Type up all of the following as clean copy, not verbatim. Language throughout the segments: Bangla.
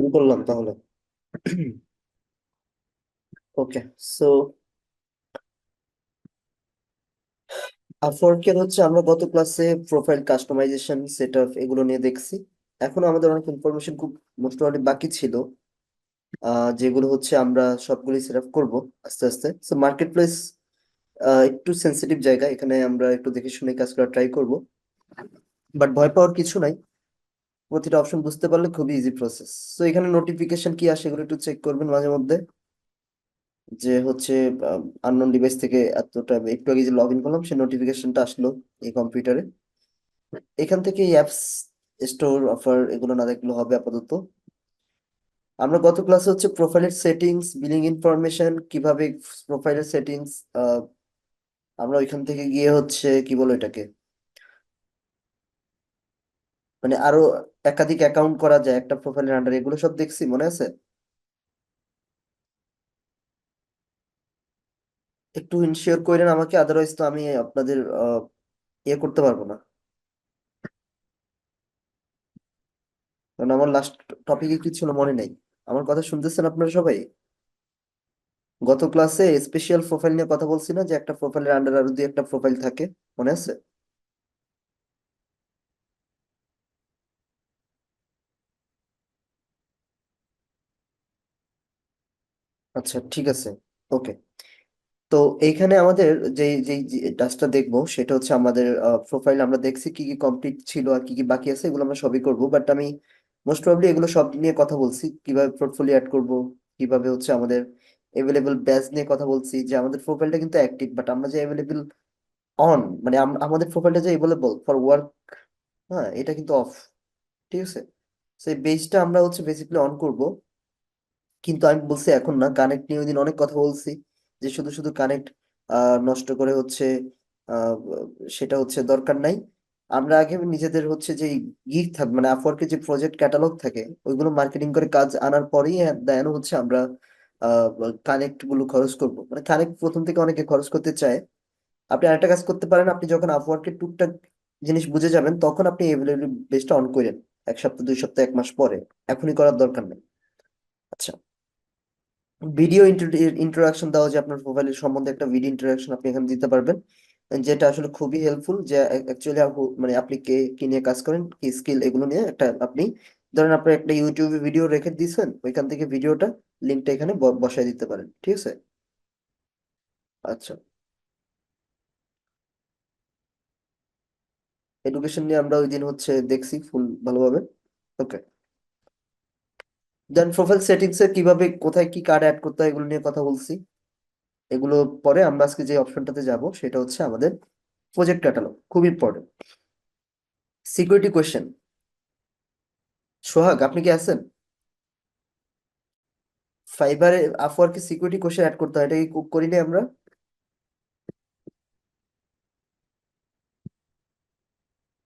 শুরু করলাম তাহলে। ওকে। সো আপওয়ার্কের হচ্ছে আমরা গত ক্লাসে প্রোফাইল কাস্টমাইজেশন সেট আপ এগুলো নিয়ে দেখছি। এখন আমাদের অনেক ইনফরমেশন খুব মোটামুটি বাকি ছিল, যেগুলো হচ্ছে আমরা সবগুলি সেট আপ করবো আস্তে আস্তে। সো মার্কেট প্লেস একটু সেন্সিটিভ জায়গা, এখানে আমরা একটু দেখে শুনে কাজ করা ট্রাই করব। বাট ভয় পাওয়ার কিছু নাই, প্রতিটা অপশন বুঝতে পারলে খুবই ইজি প্রসেস। সো এখানে নোটিফিকেশন কি আসে এগুলো একটু চেক করবেন মাঝে মধ্যে, যে হচ্ছে আননোন ডিভাইস থেকে এতটা একটু আগে যে লগ ইন করলাম সেই নোটিফিকেশনটা আসলো এই কম্পিউটারে। এখান থেকে অ্যাপস স্টোর অফার এগুলো না দেখলে হবে আপাতত। আমরা গত ক্লাসে হচ্ছে প্রোফাইলের সেটিংস, বিলিং ইনফরমেশন, কিভাবে প্রোফাইলের সেটিংস আমরা ওইখান থেকে গিয়ে হচ্ছে কি বলো এটাকে, মানে আরো একাধিক অ্যাকাউন্ট করা যায় একটা প্রোফাইলের আন্ডারে, এগুলো সব দেখছি মনে আছে। একটু ইনশিওর করেন আমাকে, আদারওয়াইজ তো আমি আপনাদের ইয়ে করতে পারবো না। কারণ আমার লাস্ট টপিকে কি ছিল মনে নেই। আমার কথা শুনতেছেন আপনারা সবাই? গত ক্লাসে স্পেশাল প্রোফাইল নিয়ে কথা বলছি না, যে একটা প্রোফাইলের আন্ডার আরো দুই একটা প্রোফাইল থাকে, মনে আছে? আচ্ছা ঠিক আছে। ওকে। তো এইখানে আমাদের যে যে টাস্কটা দেখবো সেটা হচ্ছে আমাদের প্রোফাইল আমরা দেখছি কি কি কমপ্লিট ছিল আর কি কি বাকি আছে, এগুলো আমরা সবই করব। বাট আমি মোস্ট প্রবাবলি এগুলো সব নিয়ে কথা বলছি, কিভাবে পোর্টফোলিও অ্যাড করব, কিভাবে হচ্ছে আমাদের এভেলেবল ব্যাচ নিয়ে কথা বলছি, যে আমাদের প্রোফাইলটা কিন্তু অ্যাক্টিভ বাট আমরা যে অ্যাভেলেবল অন, মানে আমাদের প্রোফাইলটা যে অ্যাভেলেবল ফর ওয়ার্ক, হ্যাঁ এটা কিন্তু অফ। ঠিক আছে। সেই বেসটা আমরা হচ্ছে বেসিক্যালি অন করব। কিন্তু আমি বলছি এখন না, কানেক্ট নিয়ে ওই দিন অনেক কথা বলছি, যে শুধু শুধু কানেক্ট নষ্ট করে হচ্ছে আহ, সেটা হচ্ছে দরকার নাই। আমরা আগে নিজেদের হচ্ছে যে গিগ থাকবে, মানে আপওয়ার্কের যে প্রজেক্ট ক্যাটালগ থাকে ওইগুলো মার্কেটিং করে কাজ আনার পরেই দেন হচ্ছে আমরা কানেক্ট গুলো খরচ করব। মানে কানেক্ট প্রথম থেকে অনেকে খরচ করতে চায়। আপনি আরেকটা কাজ করতে পারেন, আপনি যখন আপওয়ার্কের টুকটাক জিনিস বুঝে যাবেন তখন আপনি এভেলেবল বেসটা অন করেন, 1 সপ্তাহ 2 সপ্তাহ 1 মাস পরে, এখনই করার দরকার নেই। আচ্ছা, ভিডিও ইন্টারাকশন দেওয়া, যে আপনার প্রোফাইলের সম্বন্ধে একটা ভিডিও ইন্টারাকশন আপনি এখানে দিতে পারবেন, যেটা আসলে খুবই হেল্পফুল। যে অ্যাকচুয়ালি মানে আপনি কে কি নিয়ে কাজ করেন, কি স্কিল, এগুলো নিয়ে একটা আপনি ধরেন আপনি একটা ইউটিউবে ভিডিও রেখে দিয়েছেন, ওইখান থেকে ভিডিওটা লিঙ্কটা এখানে বসায় দিতে পারেন। ঠিক আছে। আচ্ছা, এডুকেশন নিয়ে আমরা ওই দিন হচ্ছে দেখছি ফুল ভালোভাবে। ওকে। দেন প্রোফাইল সেটিংস এ কিভাবে কোথায় কি কার্ড অ্যাড করতে হয় এগুলো নিয়ে কথা বলছি। এগুলো পরে আমরা আজকে যে অপশনটাতে যাব সেটা হচ্ছে আমাদের প্রজেক্ট ক্যাটালগ, খুব ইম্পর্টেন্ট। Security question. সোহাগ আপনি কি আছেন? ফাইবারে আপওয়ার্কে সিকিউরিটি কোয়েশ্চেন অ্যাড করতে হয়, এটা কি করি না আমরা?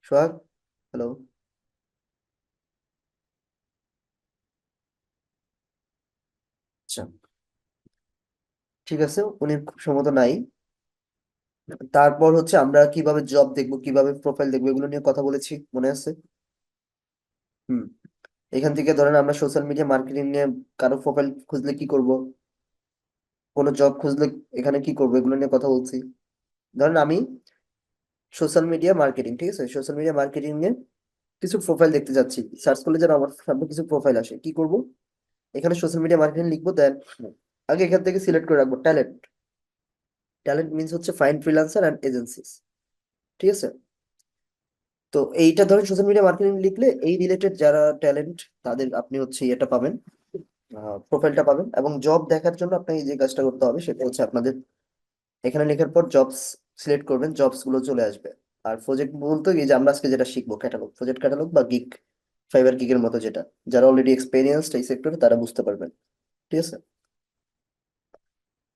সোহাগ, হ্যালো। আচ্ছা ঠিক আছে, উনি খুব সম্ভবত নাই। তারপর হচ্ছে আমরা কিভাবে জব দেখবো, কিভাবে প্রোফাইল দেখবো, এগুলো নিয়ে কথা বলেছি, মনে আছে? হুম। এখান থেকে ধরেন আমরা সোশ্যাল মিডিয়া মার্কেটিং নিয়ে কারো প্রোফাইল খুঁজলে কি করব, কোনো জব খুঁজলে এখানে কি করবো, এগুলো নিয়ে কথা বলছি। ধরেন আমি সোশ্যাল মিডিয়া মার্কেটিং, ঠিক আছে, সোশ্যাল মিডিয়া মার্কেটিং নিয়ে কিছু প্রোফাইল দেখতে যাচ্ছি, সার্চ করলে যেন আমার সামনে কিছু প্রোফাইল আসে, কি করব? এখানে সোশ্যাল মিডিয়া মার্কেটিং লিখবো, দেন আগে এখান থেকে সিলেক্ট করে রাখবো ট্যালেন্ট। ট্যালেন্ট মিনস হচ্ছে ফাইন ফ্রিল্যান্সার অ্যান্ড এজেন্সিস। ঠিক আছে। তো এইটা ধরেন সোশ্যাল মিডিয়া মার্কেটিং লিখলে এই রিলেটেড যারা ট্যালেন্ট তাদের আপনি হচ্ছে এটা পাবেন, প্রোফাইলটা পাবেন। এবং জব দেখার জন্য আপনাকে যে কাজটা করতে হবে সেটা হচ্ছে আপনাদের এখানে লেখার পর জবস সিলেক্ট করবেন, জবস গুলো চলে আসবে। আর প্রজেক্ট বলতে কি, যে আমরা আজকে যেটা শিখবো ক্যাটালগ, প্রজেক্ট ক্যাটালগ বা গিগ, ফাইবার গিগের মতো, যেটা যারা অলরেডি এক্সপেরিয়েন্সড এই সেক্টরে তারা বুঝতে পারবেন। ঠিক আছে।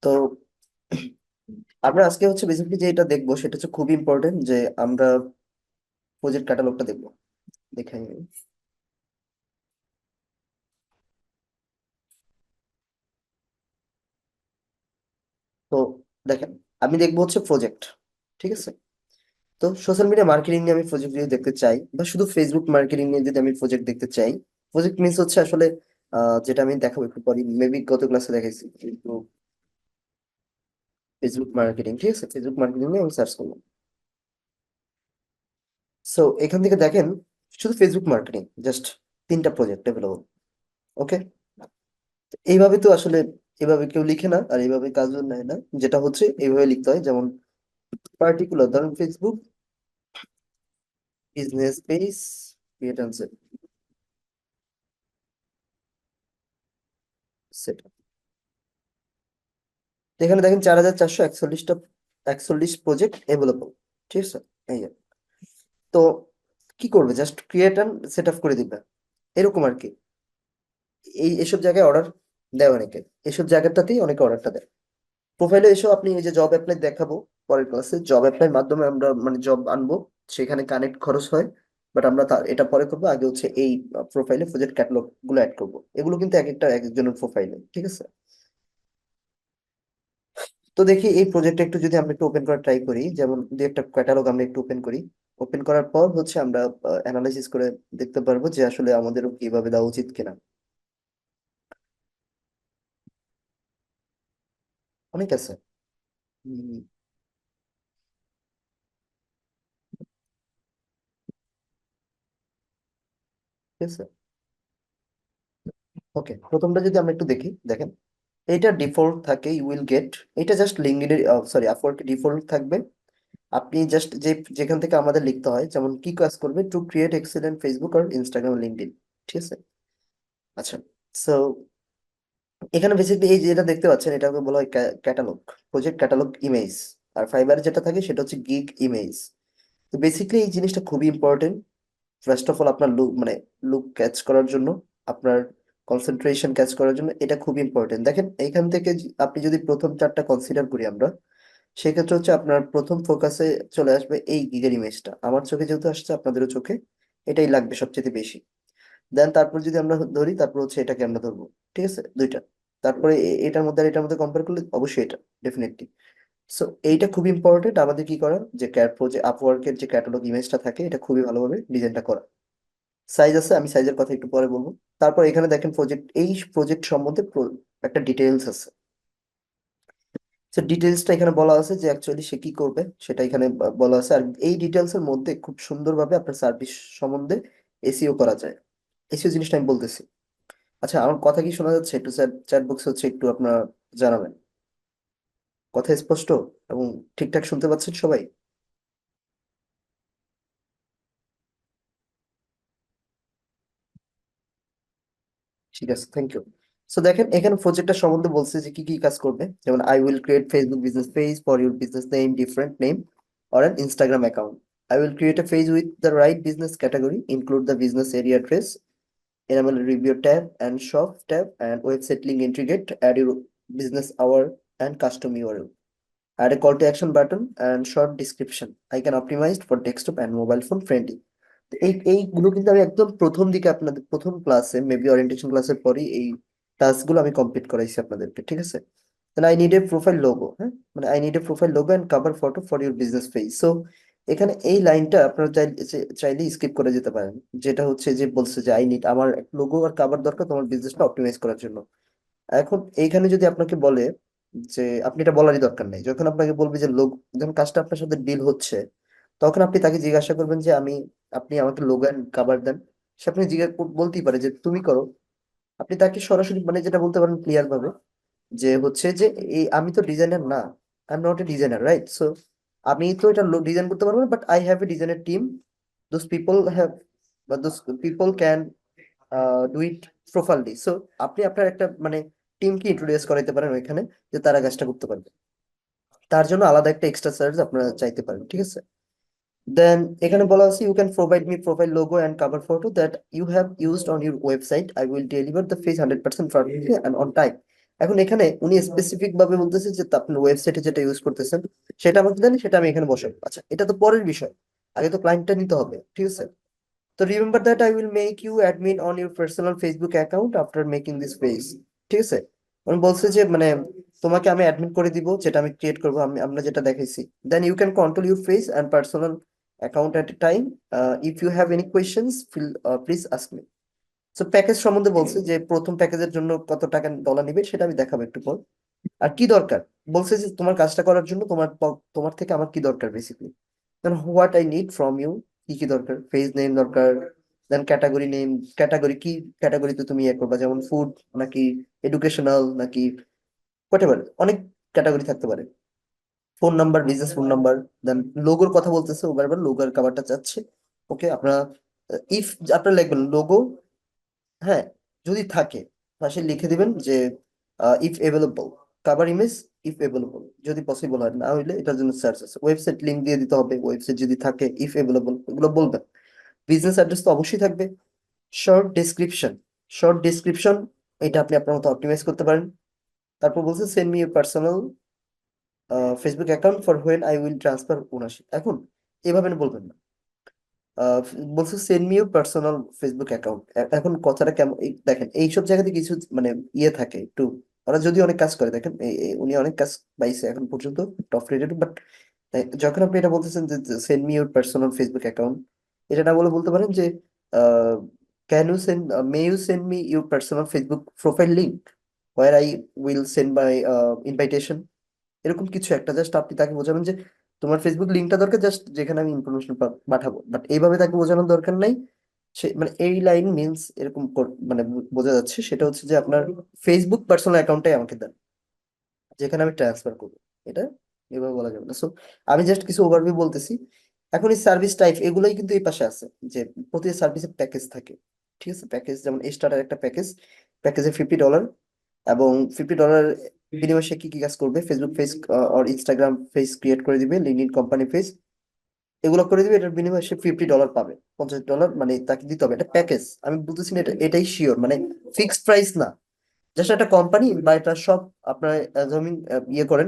তো আমরা আজকে হচ্ছে বেসিক্যালি যে এটা দেখবো সেটা হচ্ছে খুব ইম্পর্টেন্ট, যে আমরা প্রজেক্ট ক্যাটালগটা দেখবো। দেখে নিই। তো দেখেন, আমি দেখবো হচ্ছে প্রজেক্ট। ঠিক আছে। তো সোশ্যাল মিডিয়া মার্কেটিং নিয়ে আমি প্রজেক্ট যদি দেখতে চাই, বা শুধু ফেসবুক মার্কেটিং নিয়ে যদি আমি প্রজেক্ট দেখতে চাই, প্রজেক্ট মিনস হচ্ছে আসলে যেটা আমি দেখাবো একটু পরে, মেবি গত ক্লাসে দেখাইছি, কিন্তু ফেসবুক মার্কেটিং, ঠিক আছে, ফেসবুক মার্কেটিং নিয়ে আমি সার্চ করলাম। সো এখান থেকে দেখেন শুধু ফেসবুক মার্কেটিং জাস্ট 3টা প্রজেক্ট ডেভেলপ। ওকে, এইভাবে তো আসলে এভাবে কেউ লিখে না, আর এইভাবে কাজও নেয় না। যেটা হচ্ছে এইভাবে লিখতে হয়, যেমন পার্টিকুলার ধরুন Facebook business page create and set. এখানে দেখেন 4441টা 41 প্রজেক্ট অ্যাভেলেবল, ঠিক আছে। এই যে, তো কি করবে, just create and set up করে দিবে, এরকম আর কি। এসব জায়গায় অর্ডার দেয় অনেকে, এসব জায়গাটাতেই অনেকে অর্ডারটা দেয়। প্রোফাইলে এসেও আপনি এই যে জব অ্যাপ্লাই দেখাবো পরের ক্লাসে, জব অ্যাপ্লাইয়ের মাধ্যমে আমরা মানে জব আনবো, সেখানে কানেক্ট খরচ হয়। বাট আমরা এটা পরে করবো, আগে হচ্ছে এই প্রোফাইলে প্রজেক্ট ক্যাটালগ গুলো অ্যাড করবো। এগুলো কিন্তু এক একটা এক একজনের প্রোফাইলে, ঠিক আছে। তো দেখি এই প্রজেক্টটা একটু যদি আমরা একটু ওপেন করা ট্রাই করি, যেমন দু একটা ক্যাটালগ আমরা একটু ওপেন করি। ওপেন করার পর হচ্ছে আমরা অ্যানালাইসিস করে দেখতে পারবো যে আসলে আমাদেরও কিভাবে দেওয়া উচিত কিনা। অনেক আছে। হুম, ঠিক আছে। ওকে, প্রথমটা যদি আমরা একটু দেখি, দেখেন এটা ডিফল্ট থাকে, ইউ উইল গেট। এটা just LinkedIn, sorry Upwork default থাকবে। আপনি জাস্ট যেখান থেকে আমাদের লিখতে হয়, যেমন কি কাজ করবে, টু ক্রিয়েট এক্সেলেন্ট ফেসবুক আর ইনস্টাগ্রাম লিঙ্কডইন, ঠিক আছে। আচ্ছা, সো এখানে বেসিক্যালি এই যেটা দেখতে পাচ্ছেন এটাকে বলা হয় ক্যাটালগ, প্রজেক্ট ক্যাটালগ ইমেজ। আর ফাইবারে যেটা থাকে সেটা হচ্ছে গিগ ইমেজ। তো বেসিক্যালি এই জিনিসটা খুবই ইম্পর্টেন্ট। ফার্স্ট অফ অল আপনার লুক মানে লুক ক্যাচ করার জন্য, আপনার কনসেন্ট্রেশন ক্যাচ করার জন্য এটা খুব ইম্পর্টেন্ট। দেখেন এইখান থেকে আপনি যদি প্রথম 4টা কনসিডার করি আমরা, সেক্ষেত্রে হচ্ছে আপনার প্রথম ফোকাসে চলে আসবে এই গিগের ইমেজটা। আমার চোখে যেহেতু আসছে, আপনাদেরও চোখে এটাই লাগবে সবচেয়ে বেশি। দেন তারপর যদি আমরা ধরি, তারপর হচ্ছে এটাকে আমরা ধরবো, ঠিক আছে, দুইটা। তারপরে এটার মধ্যে আর এটার মধ্যে কম্পেয়ার করলে অবশ্যই এটা ডেফিনেটলি। সো এইটা খুব ইম্পর্টেন্ট আমাদের কি করা, যে যে আপওয়ার্কের যে ক্যাটালগ ইমেজটা থাকে, এটা খুবই ভালোভাবে ডিজাইনটা করা। সাইজ আছে, আমি সাইজের কথা একটু পরে বলবো। তারপর এখানে দেখেন প্রজেক্ট, এই প্রজেক্ট সম্বন্ধে একটা ডিটেইলস আছে। সে ডিটেইলসটা এখানে বলা আছে যে অ্যাকচুয়ালি সে কি করবে, সেটা এখানে বলা আছে। আর এই ডিটেইলস এর মধ্যে খুব সুন্দরভাবে আপনার সার্ভিস সম্বন্ধে এসইও করা যায়। এসইও জিনিসটা আমি বলতেছি। আচ্ছা, আমার কথা কি শোনা যাচ্ছে? একটু চ্যাট বক্স হচ্ছে একটু আপনার জানাবেন। কথা স্পষ্ট এবং ঠিকঠাক শুনতে পাচ্ছেন সবাই? ঠিক আছে, থ্যাংক ইউ। সো দেখেন এখানে প্রজেক্টটা সম্বন্ধে বলছে যে কি কি কাজ করবে, যেমন I will create Facebook business page for your business name, different name or an Instagram account. I will create a page with the right business category, include the business area address, enable review tab and shop tab and website link integrate, add your business hour and custom URL. Add a call to action button and short description. I can optimize for desktop and mobile phone friendly. তো এইগুলো কিন্তু আমি একদম প্রথম দিকে আপনাদের প্রথম ক্লাসে, মেবি ওরিয়েন্টেশন ক্লাসের পরই এই টাস্কগুলো আমি কমপ্লিট করাইছি আপনাদেরকে, ঠিক আছে। তাহলে I need a profile logo, হ্যাঁ, মানে I need a profile logo and cover photo for your business page. So এখানে এই লাইনটা আপনারা চাইলে স্কিপ করে যেতে পারেন। যেটা হচ্ছে যে বলছে যে আই নিড, আমার লোগো আর কভার দরকার তোমার বিজনেসটা অপটিমাইজ করার জন্য। এখন এইখানে যদি আপনাকে বলে যে, আপনি এটা বলারই দরকার নেই, যখন আপনাকে বলবে যে লোক, যখন কাজটা আপনার সাথে ডিল হচ্ছে, তখন আপনি তাকে জিজ্ঞাসা করবেন যে আপনি আমাকে লোগো এন্ড কাভার দেন। সে আপনি বলতেই পারে যে তুমি করো। আপনি তাকে সরাসরি মানে যেটা বলতে পারেন ক্লিয়ার ভাবে, যে হচ্ছে যে এই আমি তো ডিজাইনার না, I am not a designer, right. So আমি তো এটা ডিজাইন করতে পারবো না, but I have a designer team, those people have বা those people can do it properly. So আপনি আপনার একটা মানে টিমকে ইন্ট্রোডিউস করাইতে পারেন ওইখানে, যে তারা কাজটা করতে পারবে। তার জন্য আলাদা একটা এক্সট্রা চার্জ আপনারা চাইতে পারেন, ঠিক আছে। দেন এখানে বলা আছে you can provide me profile logo and cover photo that you have used on your website, I will deliver the page 100% perfectly and on time. এখন এখানে উনি স্পেসিফিক ভাবে বলতেছে যে আপনার ওয়েবসাইটে যেটা ইউজ করতেছেন সেটা আমাকে দেন, সেটা আমি এখানে বসাবো। আচ্ছা, এটা তো পরের বিষয়, আগে তো ক্লায়েন্টটা নিতে হবে, ঠিক আছে। তো remember that I will make you admin on your personal Facebook account after making this page, ঠিক আছে। উনি বলছে যে মানে তোমাকে আমি অ্যাডমিন করে দিব, যেটা আমি ক্রিয়েট করবো, আমরা যেটা দেখাইছি। Then you can control your face and personal account at a time. If you have any questions please ask me. তো প্যাকেজ সম্বন্ধে বলছে যে প্রথম প্যাকেজের জন্য কত টাকা ডলার নিবে সেটা আমি দেখাবো একটু পর। আর কি দরকার বলছে যে তোমার কাজটা করার জন্য তোমার থেকে আমার কি দরকার basically, then what I need from you, কি কি দরকার, পেজ নেম দরকার, দেন ক্যাটাগরি নেম, ক্যাটাগরি কি ক্যাটাগরিতে তুমি ইয়ে করবা, যেমন ফুড নাকি এডুকেশনাল নাকি হোয়াটএভার, অনেক ক্যাটাগরি থাকতে পারে। Phone number, business phone number, then লোগোর কথা বলতেছে, ও বারবার লোগোর কাভারটা চাচ্ছে। ওকে, আপনার ইফ আপনার লিখবেন লোগো, হ্যাঁ, যদি থাকে পাশে লিখে দিবেন যে if available, cover image if available, যদি পসিবল হয়, না হইলে এটার জন্য সার্চ আছে, ওয়েবসাইট লিংক দিয়ে দিতে হবে, ওয়েবসাইট যদি থাকে, ইফ এভেলেবল এগুলো বলবেন। বিজনেস অ্যাড্রেস তো অবশ্যই থাকবে। শর্ট ডেসক্রিপশন, শর্ট ডেসক্রিপশন এটা আপনি আপনার মতো অপটিমাইজ করতে পারেন। তারপর বলছে send me personal Facebook account for when I will transfer ownership. এখন এভাবে বলবেন না, আহ, বলছে send me your personal Facebook account. এখন কথাটা কেমন দেখেন, এইসব জায়গাতে কিছু মানে ইয়ে থাকে একটু, ওরা যদি অনেক কাজ করে দেখেন, উনি অনেক কাজ পাইছে এখন পর্যন্ত, টপ রেটেড, বাট যখন আপনি এটা বলতেছেন যে send me your personal Facebook account, এটা না বলে বলতে পারেন যে can you send, may you send me your personal Facebook profile link where I will send my invitation, এরকম কিছু একটা জাস্ট আপনি তাকে বোঝাবেন যে তোমার ফেসবুক লিঙ্কটা দরকার, জাস্ট যেখানে আমি ইনফরমেশন পাঠাবো, বাট এইভাবে তাকে বোঝানোর দরকার নাই। সে মানে এই লাইন মিনস এরকম মানে বোঝা যাচ্ছে সেটা হচ্ছে যে আপনার ফেসবুক পার্সোনাল অ্যাকাউন্টটাই আমাকে দেন, যেখানে আমি ট্রান্সফার করবো। এটা এভাবে বলা যাবে না। সো আমি জাস্ট কিছু ওভারভিউ বলতেছি। এখন এই সার্ভিস টাইপ এগুলোই কিন্তু এই পাশে আছে, যে প্রতি সার্ভিসের প্যাকেজ থাকে। ঠিক আছে, প্যাকেজ যেমন স্টার্টার একটা প্যাকেজ, প্যাকেজে $50, এবং $50 বিনিময়ে সে কি কি কাজ করবে, ফেসবুক পেজ আর ইনস্টাগ্রাম পেজ ক্রিয়েট করে দিবে, লিঙ্কডইন কোম্পানি পেজ, এগুলো করে দিবে, এটার বিনিময়ে সে $50 পাবে, $50 মানে তাকে দিতে হবে। এটা প্যাকেজ, আমি বলতেছি না এটাই শিওর, মানে ফিক্সড প্রাইস না। জাস্ট একটা কোম্পানি বা এটা সব আপনার অ্যাজামিং ইয়ে করেন,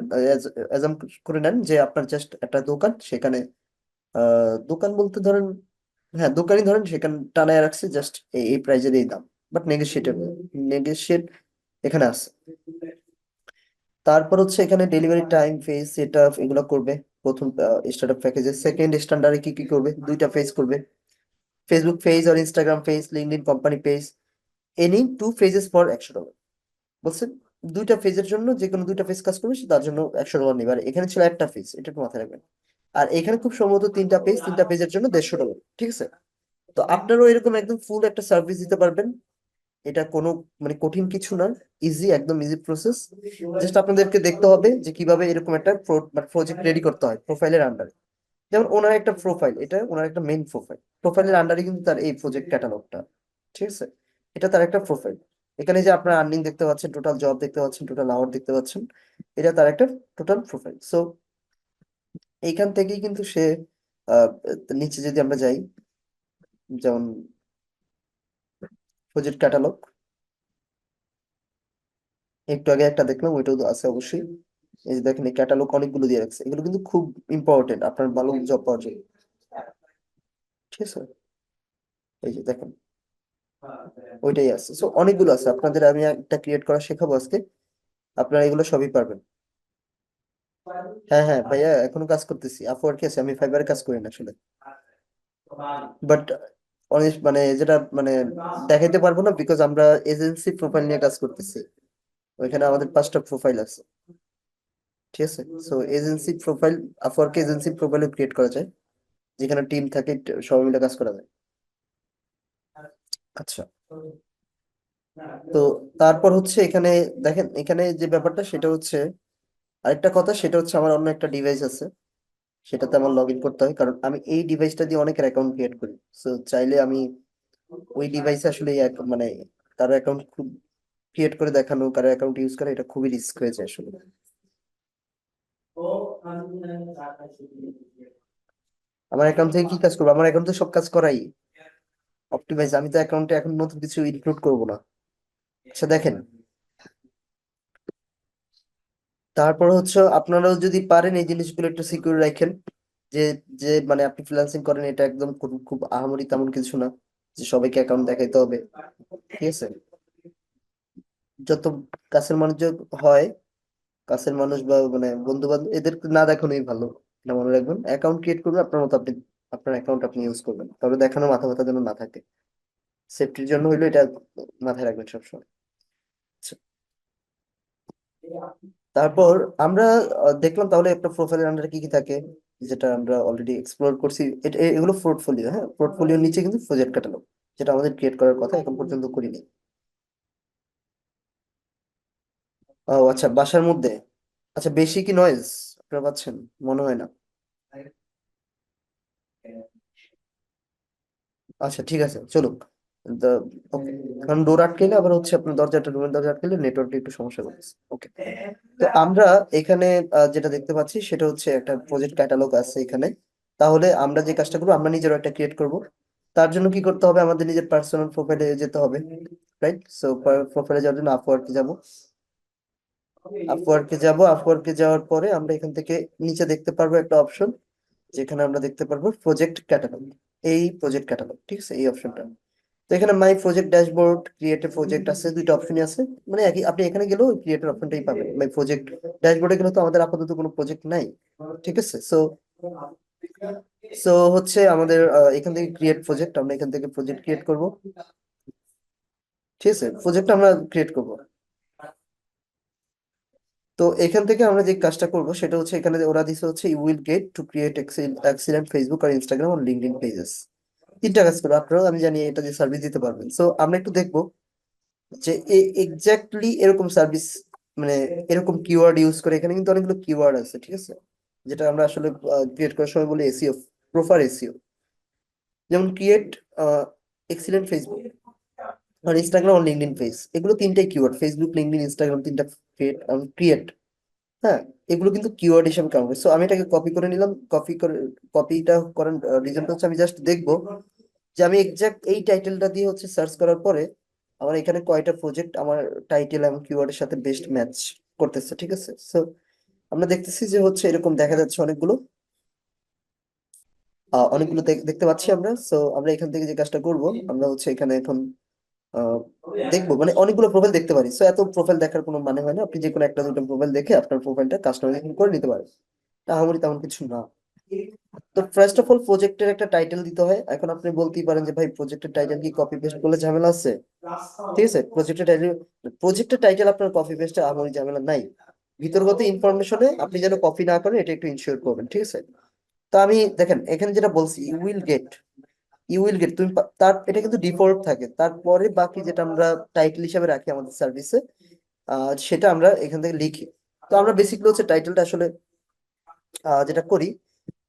অ্যাজাম করে নেন যে আপনার জাস্ট একটা দোকান, সেখানে দোকান বলতে ধরেন, হ্যাঁ দোকানই ধরেন, সেখানে টানায় রাখছে জাস্ট এই প্রাইজের এই দাম, বাট নেগোশিয়েটেবল, নেগোশিয়েট এখানে আছে। তারপর হচ্ছে এখানে delivery time, phase set up এগুলো করবে প্রথম স্টার্টআপ প্যাকেজে। সেকেন্ড স্ট্যান্ডার্ডে কি কি করবে, দুইটা পেজ করবে, ফেসবুক পেজ আর Instagram page, LinkedIn company page, any two pages for $100। বলছে দুইটা পেজের জন্য যে কোনো দুইটা পেজ কাজ করবে, সে তার জন্য $100 নেবে। আর এখানে ছিল একটা পেজ, এটা একটু মাথায় রাখবেন। আর এখানে খুব সম্ভবত তিনটা পেজ, তিনটা পেজের জন্য $150। ঠিক আছে, তো আপনারাও এরকম একদম ফুল একটা সার্ভিস দিতে পারবেন। এটা কোনো মানে কঠিন কিছু না, ইজি, একদম ইজি প্রসেস। জাস্ট আপনাদেরকে দেখতে হবে যে কিভাবে এরকম একটা প্রজেক্ট রেডি করতে হয় প্রোফাইলের আন্ডারে। যেমন ওনার একটা প্রোফাইল, এটা ওনার একটা মেইন প্রোফাইল, প্রোফাইলের আন্ডারে কিন্তু তার এই প্রজেক্ট ক্যাটালগটা। ঠিক আছে, এটা তার একটা প্রোফাইল। এখানে যে আপনার আর্নিং দেখতে পাচ্ছেন, টোটাল জব দেখতে পাচ্ছেন, টোটাল আওয়ার দেখতে পাচ্ছেন, এটা তার একটা টোটাল প্রোফাইল। সো এইখান থেকেই কিন্তু সে আহ, নিচে যদি আমরা যাই, যেমন প্রজেক্ট ক্যাটালগ, একটু আগে একটা দেখলাম, ওইটাও তো আছে অবশ্যই। এই যে দেখেন, এই ক্যাটালগ অনেকগুলো দিয়ে রাখছে, এগুলো কিন্তু খুব ইম্পর্টেন্ট আপনার ভালো জব পাওয়ার জন্য। ঠিক আছে, এই যে দেখেন ওইটাই আছে। সো অনেকগুলো আছে, আপনাদের আমি একটা ক্রিয়েট করা শেখাবো আজকে, আপনারা এগুলো সবই পারবেন। হ্যাঁ হ্যাঁ ভাইয়া, এখনো কাজ করতেছি, আপওয়ার্কে আছে, আমি ফাইবারে কাজ করি না আসলে। বাট অনেক মানে যেটা মানে দেখাইতে পারবো না, বিকজ আমরা এজেন্সি প্রোফাইল নিয়ে কাজ করতেছি, ওইখানে আমাদের 5টা প্রোফাইল আছে। ঠিক আছে, সো এজেন্সি প্রোফাইল, আপওয়ার্কে এজেন্সি প্রোফাইল ক্রিয়েট করা যায়, যেখানে টিম থাকে, সবাই মিলে কাজ করা যায়। আচ্ছা, তো তারপর হচ্ছে এখানে দেখেন, এখানে যে ব্যাপারটা সেটা হচ্ছে আরেকটা কথা, সেটা হচ্ছে আমার অন্য একটা ডিভাইস আছে, সেটাতে আমার লগ ইন করতে হয়, কারণ আমি এই ডিভাইসটা দিয়ে অনেকের অ্যাকাউন্ট ক্রিয়েট করি। সো চাইলে আমি ওই ডিভাইসে আসলে মানে কারো অ্যাকাউন্ট খুব ক্রিয়েট করে দেখানো, কারো অ্যাকাউন্ট ইউজ করা, এটা খুবই রিস্ক হয়ে যায় আসলে। আমার অ্যাকাউন্ট থেকে কি কাজ করবো, আমার অ্যাকাউন্ট তো সব কাজ করাই অপটিমাইজ, আমি তো অ্যাকাউন্টে এখন নতুন কিছু ইনক্লুড করবো না। আচ্ছা দেখেন, তারপর হচ্ছে আপনারাও যদি পারেন এই জিনিসগুলো একটু সিকিউর রাখেন, যে যে মানে আপনি ফ্রিল্যান্সিং করেন, এটা একদম খুব খুব আহামরি তেমন কিছু না যে সবাইকে অ্যাকাউন্ট দেখাইতে হবে। ঠিক আছে, যত কাছের মানুষ হয়, কাছের মানুষ বা মানে বন্ধু বান্ধব, এদের না দেখানোই ভালো। এটা মনে রাখবেন, অ্যাকাউন্ট ক্রিয়েট করবেন আপনার মতো, আপনি আপনার অ্যাকাউন্ট আপনি ইউজ করবেন, তবে দেখানো মাথা ব্যথা যেন না থাকে। সেফটির জন্য হইলো এটা মাথায় রাখবেন সবসময়। আচ্ছা, তারপর আমরা দেখলাম তাহলে একটা প্রোফাইলের আন্ডারে কি কি থাকে, যেটা আমরা অলরেডি এক্সপ্লোর করছি। এগুলো পোর্টফোলিও, হ্যাঁ, পোর্টফোলিওর নিচে কিন্তু প্রজেক্ট ক্যাটালগ, যেটা আমাদের ক্রিয়েট করার কথা, এখন পর্যন্ত করিনি। ও আচ্ছা, বাসার মধ্যে। আচ্ছা, বেশি কি নয়েজ আপনারা পাচ্ছেন? মনে হয় না। আচ্ছা ঠিক আছে, চলুক। তা ওকে, কারণ ডোর আটকেলে আবার হচ্ছে আপনার দরজাটা, রুমের দরজা আটকেলে নেটওয়ার্কে একটু সমস্যা করতেছে। ওকে, তো আমরা এখানে যেটা দেখতে পাচ্ছি সেটা হচ্ছে একটা প্রজেক্ট ক্যাটালগ আছে এখানে। তাহলে আমরা যে কাজটা করবো, আমরা নিজেরও একটা ক্রিয়েট করব। তার জন্য কি করতে হবে, আমাদের নিজের পার্সোনাল প্রোফাইলে যেতে হবে, রাইট? সো প্রোফাইলে যাওয়ার জন্য আপওয়ার্কে যাব। আপওয়ার্কে যাওয়ার পরে আমরা এখান থেকে নিচে দেখতে পারবো একটা অপশন, যেখানে আমরা দেখতে পারবো প্রজেক্ট ক্যাটালগ। এই প্রজেক্ট ক্যাটালগ, ঠিক আছে, এই অপশনটা। তো এখানে my project dashboard, create a project আছে, দুইটা অপশনই আছে। মানে একই, আপনি এখানে গেলেও ক্রিয়েটের অপশনটাই পাবেন। মাই প্রজেক্ট ড্যাশবোর্ডে গেলে তো আমাদের আপাতত কোনো প্রজেক্ট নাই, ঠিক আছে। সো সো হচ্ছে আমাদের এখান থেকে ক্রিয়েট প্রজেক্ট, আমরা এখান থেকে প্রজেক্ট ক্রিয়েট করব, ঠিক আছে, প্রজেক্ট আমরা ক্রিয়েট করব। তো এখান থেকে আমরা যে কাজটা করব সেটা হচ্ছে, এখানে ওরা দিছে হচ্ছে you will get to create excellent Facebook আর ইনস্টাগ্রাম আর লিঙ্কডইন পেজেস। তিনটা কাজ করবো, আপনারাও আমি জানি এটা দিয়ে সার্ভিস দিতে পারবেন। সো আমরা একটু দেখবো যে এক্স্যাক্টলি এরকম সার্ভিস, মানে এরকম কিওয়ার্ড ইউজ করে। এখানে কিন্তু অনেকগুলো কিওয়ার্ড আছে, ঠিক আছে, যেটা আমরা আসলে ক্রিয়েট করার সময় বলি এসইও, প্রপার এসইও। যেমন ক্রিয়েট এক্সিলেন্ট ফেসবুক আর ইনস্টাগ্রাম আর লিঙ্কডইন পেজ, এগুলো তিনটাই কিওয়ার্ড। ফেসবুক, লিঙ্কডইন, ইনস্টাগ্রাম, তিনটা ক্রিয়েট, হ্যাঁ, এগুলো কিন্তু কিওয়ার্ড হিসেবে কাউন্ট করে। সো আমি এটাকে কপি করে নিলাম। কপিটা করার রিজনটা হচ্ছে, আমি জাস্ট দেখবো যে আমি এক্সাক্ট এই টাইটেলটা দিয়ে হচ্ছে সার্চ করার পরে আমার এখানে কয়টা প্রজেক্ট আমার টাইটেল এবং কিওয়ার্ডের সাথে বেস্ট ম্যাচ করতেছে, ঠিক আছে। সো আমরা দেখতেছি যে হচ্ছে এরকম দেখা যাচ্ছে অনেকগুলো, অনেকগুলো দেখতে পাচ্ছি আমরা। সো আমরা এখান থেকে যে কাজটা করব, আমরা হচ্ছে এখানে এখন আহ, দেখবো, মানে অনেকগুলো প্রোফাইল দেখতে পারি। সো এত প্রোফাইল দেখার কোনো মানে হয় না, আপনি যে কোনো একটা দুটো প্রোফাইল দেখে আপনার প্রোফাইলটা কাস্টমাইজেশন করে নিতে পারেন। আহামরি তেমন কিছু না। তো ফার্স্ট অফ অল প্রজেক্টের একটা টাইটেল দিতে হয়। এখন আপনি বলতেই পারেন যে ভাই, প্রজেক্টের টাইটেল কি কপি পেস্ট করলে ঝামেলা আছে? ঠিক আছে, প্রজেক্টের টাইটেল আপনার কপি পেস্টে আহামরি ঝামেলা নাই। ভিতরগত ইনফরমেশনে আপনি যেন কপি না করেন, এটা একটু ইনশিওর করবেন, ঠিক আছে। তো আমি দেখেন এখানে যেটা বলছি, ইউ উইল গেট, তুমি তার এটা কিন্তু ডিফল্ট থাকে। তারপরে বাকি যেটা আমরা টাইটেল হিসাবে রাখি আমাদের সার্ভিসে, সেটা আমরা এখান থেকে লিখি। তো আমরা বেসিক্যালি হচ্ছে টাইটেলটা আসলে যেটা করি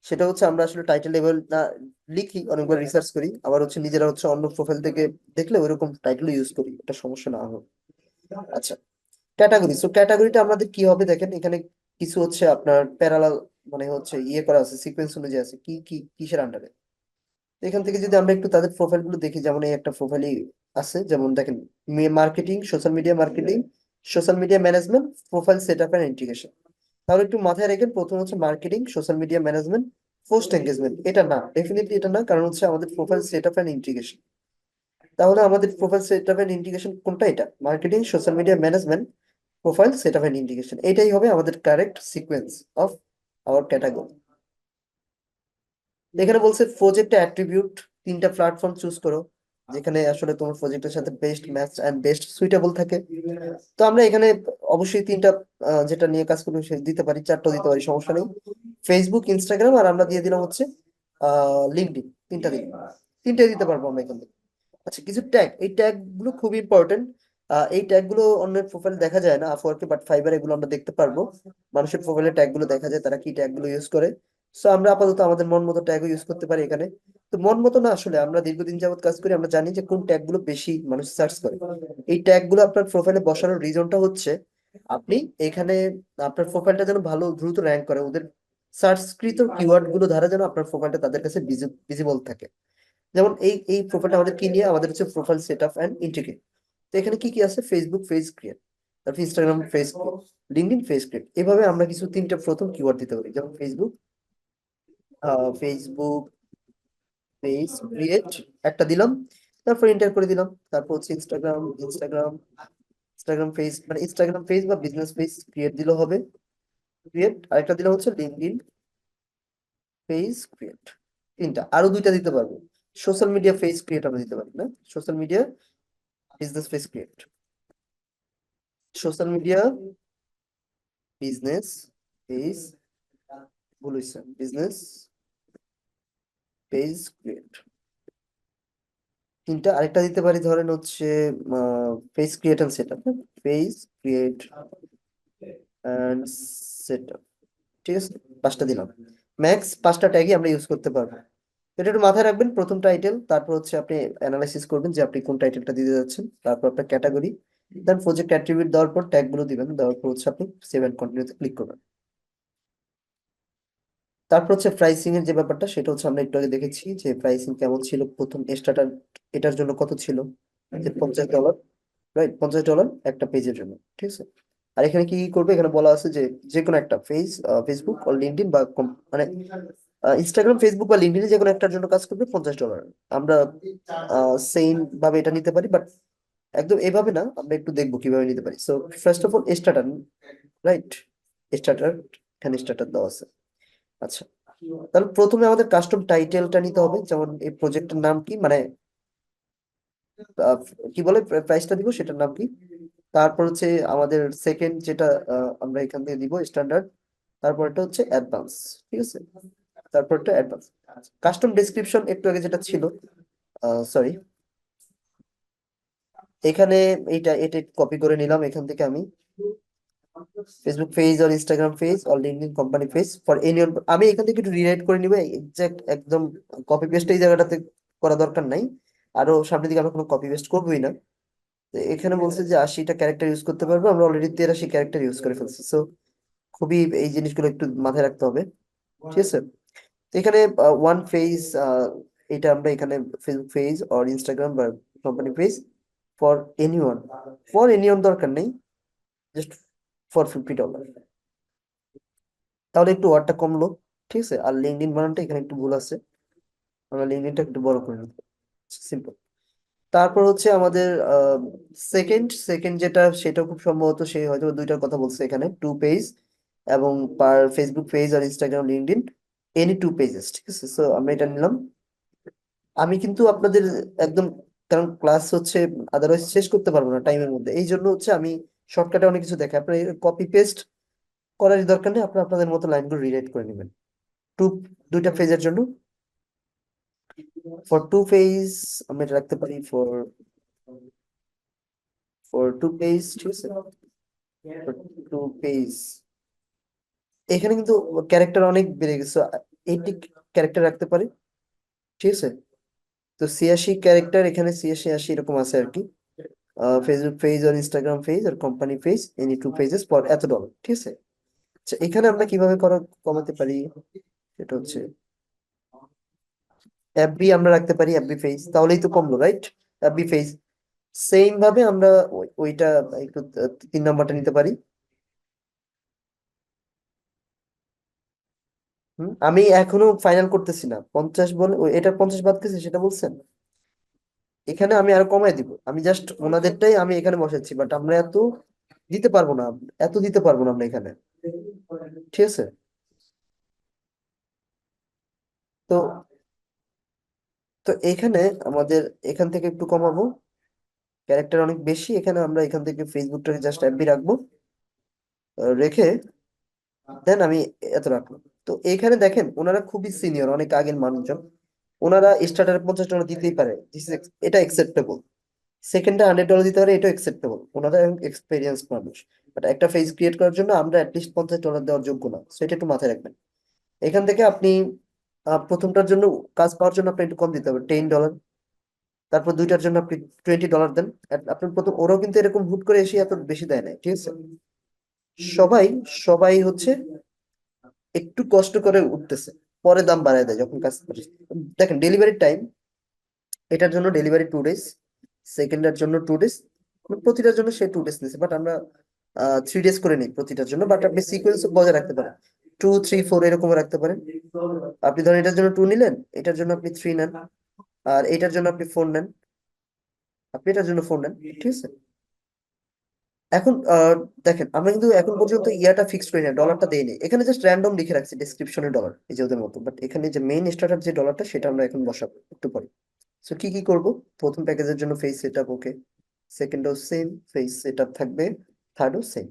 সেটা হচ্ছে, আমরা আসলে টাইটেল লেভেল না লিখি, অনেকবার রিসার্চ করি, আবার হচ্ছে নিজেরা হচ্ছে অন্য প্রোফাইল থেকে দেখলে ওইরকম টাইটেল ইউজ করি, এটা সমস্যা না হবে। আচ্ছা, ক্যাটাগরি। সো ক্যাটাগরিটা আমাদের কি হবে দেখেন, এখানে কিছু হচ্ছে আপনার প্যারালাল, মানে হচ্ছে ইয়ে করা আছে, সিকোয়েন্স অনুযায়ী আছে, কি কি কিসের আন্ডারে। এখান থেকে যদি আমরা একটু তাদের প্রোফাইল গুলো দেখি, যেমন এই একটা প্রোফাইলই আছে, যেমন দেখেন, marketing, social media management, profile set up and integration. তাহলে একটু মাথায় রাখেন, প্রথম হচ্ছে marketing, social media management, post engagement. এটা না, ডেফিনেটলি এটা না, কারণ হচ্ছে আমাদের profile set up and integration. তাহলে আমাদের profile set up and integration কোনটা? এটা marketing, social media management, profile set up and integration. এটাই হবে আমাদের correct sequence of our category. এখানে বলছে প্রজেক্ট অ্যাট্রিবিউট, তিনটা প্ল্যাটফর্ম চুজ করো যেখানে আসলে তোমার প্রজেক্টের সাথে best match and best suitable থাকে। তো আমরা এখানে অবশ্যই তিনটা যেটা নিয়ে কাজ করবো সে দিতে পারি, চারটা দিতে পারি, সমস্যা নেই। ফেসবুক, ইনস্টাগ্রাম, আর আমরা দিয়ে দিলাম হচ্ছে লিঙ্কডইন, তিনটা দিন, তিনটাই দিতে পারবো আমরা এখান থেকে। আচ্ছা, কিছু ট্যাগ, এই ট্যাগ গুলো খুব ইম্পর্টেন্ট। এই ট্যাগ গুলো অন্যের প্রোফাইল দেখা যায় না আপওয়ার্কে, বাট ফাইবার এগুলো আমরা দেখতে পারবো। মানুষের প্রোফাইলে ট্যাগ গুলো দেখা যায়, তারা কি ট্যাগ গুলো ইউজ করে। সো আমরা আপাতত আমাদের মন মতো ট্যাগও ইউজ করতে পারি এখানে। তো মন মতো না, আসলে আমরা দীর্ঘদিন যাবত কাজ করি, আমরা জানি যে কোন ট্যাগ গুলো বেশি মানুষ সার্চ করে। এই ট্যাগ গুলো আপনার প্রোফাইলে বসানোর রিজনটা হচ্ছে, আপনি এখানে আপনার প্রোফাইলটা যেন ভালো দ্রুত র্যাঙ্ক করে, ওদের সার্চকৃত কিওয়ার্ড গুলো দ্বারা যেন আপনার প্রোফাইলটা তাদের কাছে ভিজিবল থাকে। যেমন এই প্রোফাইলটা আমাদের কি নিয়ে, আমাদের হচ্ছে profile set up and integrate. তো এখানে কি কি আছে, ফেসবুক পেজ ক্রিয়েট, তারপর Instagram page create, LinkedIn page create. এভাবে আমরা কিছু তিনটা প্রথম কিওয়ার্ড দিতে পারি, যেমন ফেসবুক পেজ ক্রিয়েট একটা দিলাম, তারপর এন্টার করে দিলাম। তারপর হচ্ছে ইনস্টাগ্রাম পেজ, মানে ইনস্টাগ্রাম পেজ বা বিজনেস পেজ ক্রিয়েট দিলেও হবে, ক্রিয়েট। আরেকটা দিলাম হচ্ছে লিঙ্কডইন পেজ ক্রিয়েট। তিনটা, আরো দুইটা দিতে পারবো। সোশ্যাল মিডিয়া পেজ ক্রিয়েট আমরা দিতে পারি না, social media business page create, social media business page, ভুল হয়েছে, বিজনেস পেজ ক্রিয়েট। তিনটা, আরেকটা দিতে পারি ধরেন হচ্ছে page create and set up, page create and set up, ঠিক আছে, পাঁচটা দিলাম। ম্যাক্স পাঁচটা ট্যাগই আমরা ইউজ করতে পারবো। এটা একটু মাথায় রাখবেন, প্রথম টাইটেল, তারপর হচ্ছে আপনি অ্যানালাইসিস করবেন যে আপনি কোন টাইটেলটা দিতে যাচ্ছেন, তারপর আপনার ক্যাটাগরি, দেন প্রজেক্ট অ্যাট্রিবিউট দেওয়ার পর ট্যাগ গুলো দিবেন, দেওয়ার পর হচ্ছে আপনি সেভ এন্ড কন্টিনিউতে ক্লিক করবেন। তারপর হচ্ছে প্রাইসিং এর যে ব্যাপারটা, সেটা হচ্ছে আমরা একটু আগে দেখেছি যে প্রাইসিং কেমন ছিল, প্রথম স্টার্টার এটার জন্য কত ছিল, যে $50, রাইট, $50 একটা পেজের জন্য, ঠিক আছে। আর এখানে কি কি করবে, এখানে বলা আছে যে যে কোনো একটা ফেসবুক বা লিঙ্কডইন বা মানে ইনস্টাগ্রাম, ফেসবুক বা লিঙ্কডইনে যে কোনো একটার জন্য কাজ করবে $50। আমরা সেম ভাবে এটা নিতে পারি, বাট একদম এভাবে না, আমরা একটু দেখবো কিভাবে নিতে পারি। So first of all starter, right, starter, এখানে স্টার্টার দেওয়া আছে। আচ্ছা, তাহলে প্রথমে আমাদের কাস্টম টাইটেলটা নিতে হবে, যেমন এই প্রজেক্টের নাম কি, মানে আহ, কি বলে প্রাইসটা দিব সেটার নাম কি। তারপর হচ্ছে আমাদের সেকেন্ড যেটা আমরা এখান থেকে দিব স্ট্যান্ডার্ড, তারপরটা হচ্ছে অ্যাডভান্স, ঠিক আছে, তারপরটা অ্যাডভান্স। কাস্টম ডেসক্রিপশন একটু আগে যেটা ছিল, সরি, এখানে এটা কপি করে নিলাম এখান থেকে আমি, ফেসবুক পেজ আর ইনস্টাগ্রাম পেজ আর LinkedIn company page for any, আমি এখান থেকে একটু রিরাইট করে নিব, এক্সাক্ট একদম কপি পেস্ট এই জায়গাটাতে করা দরকার নাই, আরো সামনের দিকে আমরা কোনো কপি পেস্ট করবোই না। তো এখানে বলছে যে 80টা ক্যারেক্টার ইউজ করতে পারবো, আমরা অলরেডি 83 ক্যারেক্টার ইউজ করে ফেলছি, সো খুবই এই জিনিসগুলো একটু মাথায় রাখতে হবে, ঠিক আছে। তো এখানে ওয়ান পেজ, এটা আমরা এখানে ফেসবুক পেজ আর ইনস্টাগ্রাম বা company page for anyone, for anyone দরকার নেই, জাস্ট ফর $50, তাহলে একটু ওয়ার্ডটা কমলো, ঠিক আছে। আর লিঙ্কডইন বানানটা এখানে একটু ভুল আছে, আমরা লিঙ্কডইনটা একটু বড় করে নিতে, সিম্পল। তারপর হচ্ছে আমাদের সেকেন্ড সেকেন্ড যেটা, সেটা খুব সম্ভবত সে হয়তো দুইটার কথা বলছে এখানে, টু পেজ, এবং পার ফেসবুক পেজ আর Instagram LinkedIn any two pages, ঠিক আছে। সো আমরা এটা নিলাম। আমি কিন্তু আপনাদের একদম, কারণ ক্লাস হচ্ছে আদারওয়াইজ শেষ করতে পারবো না টাইমের মধ্যে, এই জন্য হচ্ছে আমি শর্টকাটে অনেক কিছু দেখাই, আপনার কপি পেস্ট করার দরকার নেই, আপনার আপনাদের মতো লাইনগুলো রিরাইট করে নেবেন। টু, দুইটা পেজের জন্য, ফর টু পেজ আমরা এটা রাখতে পারি, ফর ফর টু পেজ, ঠিক আছে, টু পেজ। এখানে কিন্তু ক্যারেক্টার অনেক বেড়ে গেছে, 80 ক্যারেক্টার রাখতে পারি, ঠিক আছে। তো 86 ক্যারেক্টার, এখানে 86 এরকম আছে আর কি। ফেসবুক পেজ আর ইনস্টাগ্রাম পেজ আর company page any two pages for $এত, ঠিক আছে। আচ্ছা, এখানে আমরা কিভাবে কমাতে পারি, সেটা হচ্ছে এফবি আমরা রাখতে পারি, এফবি পেজ, তাহলেই তো কমলো, রাইট, এফবি পেজ। সেম ভাবে আমরা ওইটা একটু 3 নম্বরটা নিতে পারি। আমি এখনো ফাইনাল করতেছি না, 50 বলে এটা 50 বাদ গেছে সেটা বলছেন, এখানে আমি আরো কমাই দিব, আমি জাস্ট ওনাদেরটাই আমি এখানে বসাচ্ছি, বাট আমরা এত দিতে পারবো না, এত দিতে পারবো না আমরা এখানে, ঠিক আছে। তো তো এখানে আমাদের এখান থেকে একটু কমাবো, ক্যারেক্টার অনেক বেশি, এখানে আমরা এখান থেকে ফেসবুকটাকে জাস্ট এফবি রাখবো, রেখে দেন আমি এত রাখলাম। তো এখানে দেখেন ওনারা খুবই সিনিয়র, অনেক আগের মানুষজন, ওনারা স্টার্টারে $50 দিতেই পারে, এটা একসেপ্টেবল। সেকেন্ডে $100 দিতে পারে, এটা একসেপ্টেবল, ওনারা এক্সপেরিয়েন্স মানুষ। বাট একটা ফেজ ক্রিয়েট করার জন্য আমরা অ্যাটলিস্ট $50 দেওয়ার যোগ্য না, সেটা একটু মাথায় রাখবেন। এখান থেকে আপনি প্রথমটার জন্য, কাজ পাওয়ার জন্য আপনি একটু কম দিতে হবে, $10। তারপর দুইটার জন্য আপনি $20 দেন। আপনার প্রথম, ওরাও কিন্তু এরকম হুট করে এসে এত বেশি দেয় না, ঠিক আছে। সবাই সবাই হচ্ছে একটু কষ্ট করে উঠতেছে, পরে দাম বাড়ায় দেয় যখন কাজ করে। দেখেন ডেলিভারি টাইম, এটার জন্য ডেলিভারি 2 ডেজ, সেকেন্ডের জন্য 2 ডেজ, প্রতিটার জন্য সে 2 ডেজ নিচ্ছে, বাট আমরা 3 ডেজ করে নিই প্রতিটার জন্য, বাট আপনি সিকোয়েন্স বজায় রাখতে পারেন, 2, 3, 4 এরকম রাখতে পারেন। আপনি ধরেন এটার জন্য 2 নিলেন, এটার জন্য আপনি 3 নেন, আর এটার জন্য আপনি 4 নেন, আপনি এটার জন্য 4 নেন, ঠিক আছে। এখন দেখেন আমরা কিন্তু এখন পর্যন্ত ইয়াটা ফিক্স করি না, ডলারটা দেইনি, এখানে জাস্ট র্যান্ডম লিখে রাখছি ডেসক্রিপশনে ডলার, এই যে ওদের মতো, বাট এখানে যে মেইন স্টার্টার যে ডলারটা সেটা আমরা এখন বসাবো একটু পরে। সো কি কি করব? প্রথম প্যাকেজের জন্য ফেস সেটআপ ওকে, সেকেন্ডও সেম ফেস সেটআপ থাকবে, থার্ডও same.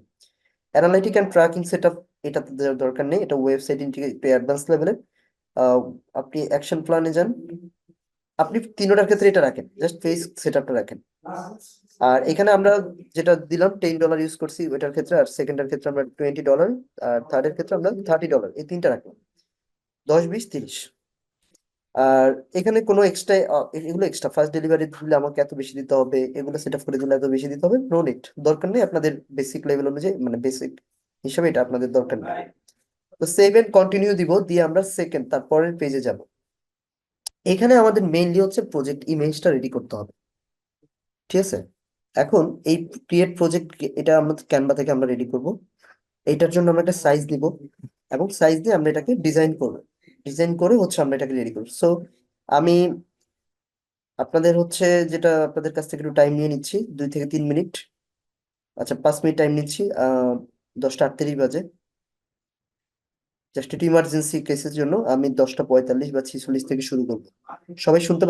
Analytic and tracking setup এটা তো দেওয়ার দরকার নেই, এটা ওয়েবসাইট ইন্টিগ্রেট একটু অ্যাডভান্স লেভেলের। আপনি অ্যাকশন প্ল্যানে যান, আপনি তিনোটার ক্ষেত্রে এটা রাখেন, জাস্ট ফেস সেটআপটা রাখেন। আর এখানে আমরা যেটা দিলাম $10 ইউজ করছি ওইটার ক্ষেত্রে, আর সেকেন্ডের ক্ষেত্রে আমরা $20, আর থার্ডের ক্ষেত্রে আমরা $30, এই তিনটা রাখলাম। 10, 20, 30। আর এখানে কোনো এক্সট্রা, এগুলো এক্সট্রা, ফার্স্ট ডেলিভারি দিলে আমাকে এত বেশি দিতে হবে, এগুলো সেট আপ করে দিলে এত বেশি দিতে হবে, নো নিড, দরকার নেই, আপনাদের বেসিক লেভেল অনুযায়ী মানে বেসিক হিসাবে এটা আপনাদের দরকার নেই। তো সেভ এন্ড কন্টিনিউ দিব, দিয়ে আমরা সেকেন্ড তারপরের পেজে যাব। এখানে আমাদের মেইনলি হচ্ছে প্রজেক্ট ইমেজটা রেডি করতে হবে, ঠিক আছে? এখন এই ক্রিয়েট প্রজেক্ট, এটা আমরা ক্যানভা থেকে আমরা রেডি করব। এইটার জন্য আমরা একটা সাইজ দিব, এবং সাইজ দিয়ে আমরা এটাকে ডিজাইন করব, ডিজাইন করে হচ্ছে আমরা এটাকে রেডি করব। সো আমি আপনাদের হচ্ছে যেটা আপনাদের কাছ থেকে একটু টাইম নিয়ে নিচ্ছি, 2 থেকে 3 মিনিট, আচ্ছা 5 মিনিট টাইম নিচ্ছি। 10টা 38 বাজে, জাস্ট একটু ইমার্জেন্সি কেসের জন্য আমি 10টা 45 বা 46 থেকে শুরু করবো। সবাই শুনতে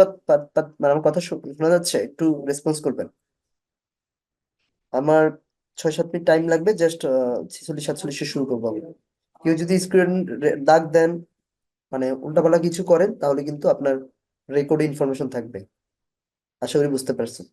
মানে আমার কথা শোনা যাচ্ছে? একটু রেসপন্স করবেন। আমার 6-7 মিনিট টাইম লাগবে, জাস্ট 46-47 শুরু করবো আমি। কেউ যদি স্ক্রিন দাগ দেন, মানে উল্টাপাল্টা কিছু করেন, তাহলে কিন্তু আপনার রেকর্ডে ইনফরমেশন থাকবে। আশা করি বুঝতে পারছেন।